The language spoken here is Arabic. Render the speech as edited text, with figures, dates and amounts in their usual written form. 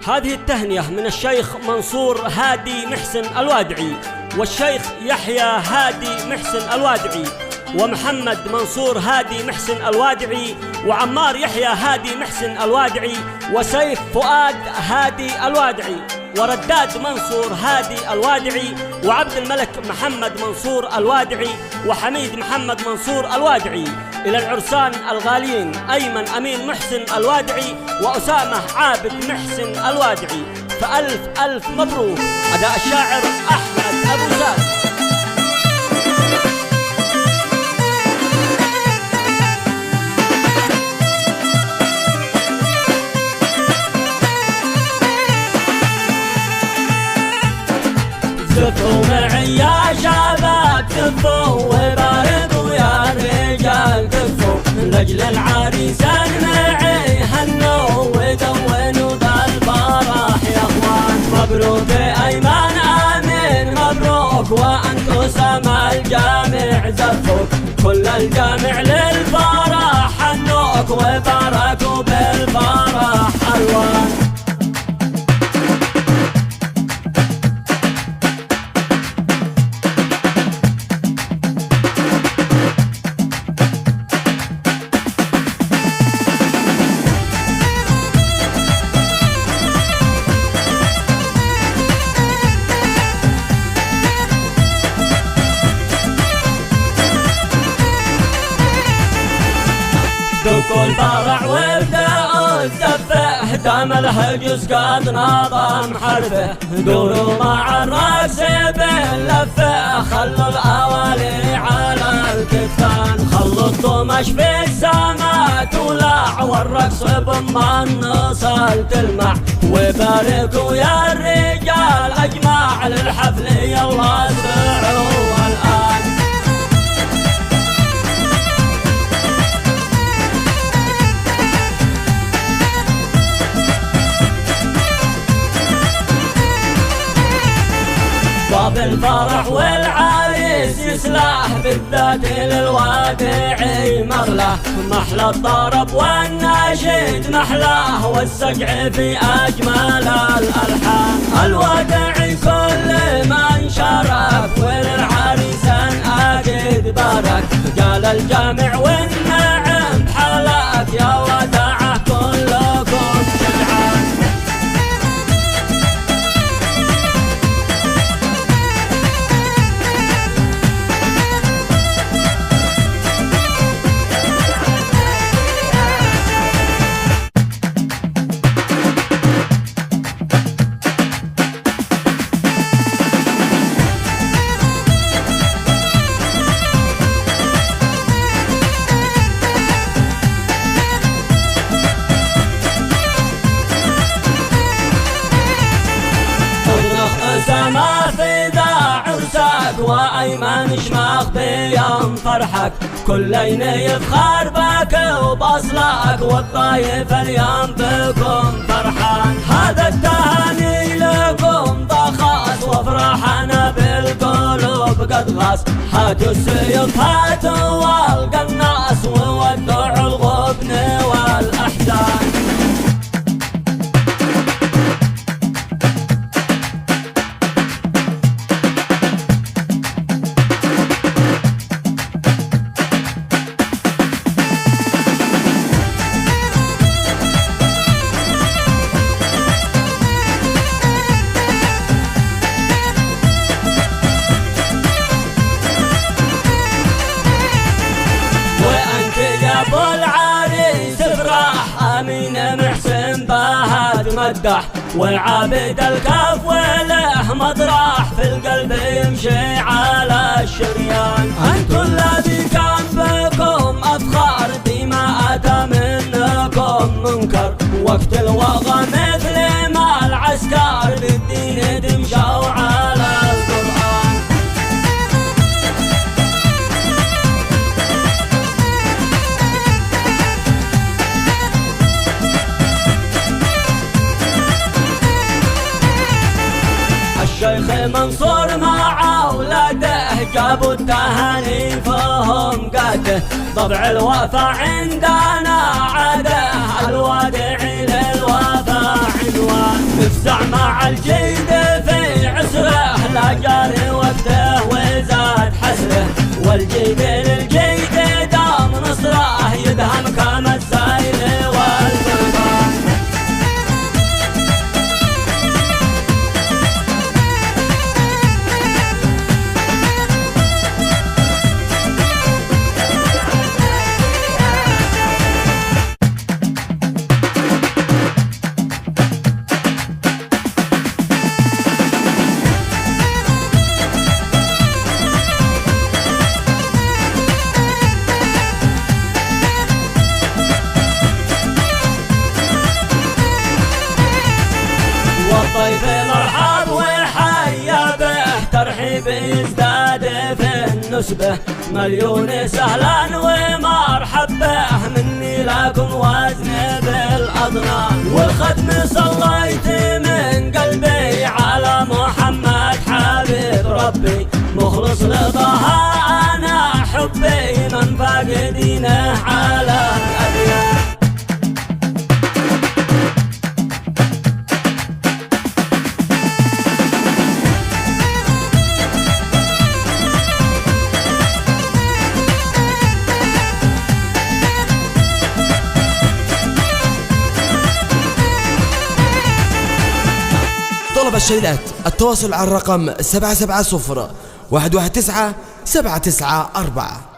هذه التهنئة من الشيخ منصور هادي محسن الوادعي، والشيخ يحيى هادي محسن الوادعي، ومحمد منصور هادي محسن الوادعي، وعمار يحيى هادي محسن الوادعي، وسيف فؤاد هادي الوادعي، ورداد منصور هادي الوادعي، وعبد الملك محمد منصور الوادعي، وحميد محمد منصور الوادعي. إلى العرسان الغاليين أيمن أمين محسن الوادعي وأسامة عابد محسن الوادعي، فألف ألف مبروك. أداء الشاعر أحمد أبو زاد. زفوا معي يا شباب زفوا وباركوا يا رجال كفوا، من أجل العريسان معي هنوا ودونوا ذا الفرح يا اخوان. مبروك أيمن أمين مبروك، وأنتو سما الجامع زفوك، كل الجامع للفرح هنوك وباركوا بالفرح ألوان. دقوا الفرح وابدأوا الزفة، دام الهجس قد نظم حرفه، دوروا مع الرقص باللفة، خلوا الأوالي على الكتفان، خلوا الطمش في السما تولع، والرقص بالمنصة تلمع، وباركوا يا الرجال أجمع للحفل يلا اسمعوا الآن. باب الفرح والعريس يسلح بالذات للوادعي مغله، محلى الطرب والنشيد محلاه، والسقع في أجمل الألحان. الوادعي كل من شارك وللعريسان أكيد بارك، قال الجامع والنعم حلاك يا وداعه كلكم جدعان. سما في ذا عرسك وأيمن شماخ بيوم فرحك، كلين يفخر بك وبأصلك، والطايف اليوم بكم فرحان. هذا التهاني لكم ضخاس وفرحنا بالقلوب قد غاس، هاتوا السيوف هاتوا القناص وودعوا الغبن والأحزان. ابو العريس افرح امين محسن بها تمدح، والعابد الكف وله مطرح في القلب يمشي على الشريان. انتو الذي كان بكم افخار بما اتى منكم منكر، وقت الوغى مثل ما العسكر بالدين تمشوا على القرآن. الشيخ منصور مع اولاده جابوا التهاني فهم قاده، طبع الوفا عندنا عاده، الوادعي للوفا عنوان. وزع مع الجيد في عسره، لا جاري وقته وزاد حسره، والجيد للجيد دام نصره، يدهم كما السايل والمرضى. والضيف مرحب وحيا به، ترحيب يزداد في النسبة، مليون سهلا ومرحب به، مني لكم وزن بالأضنان، والختم صليت من قلبي على محمد حبيب ربي، مخلص لطه أنا حبي، من فاقدينه على الأديان. طلب الشيلات التواصل على الرقم 770 119 794.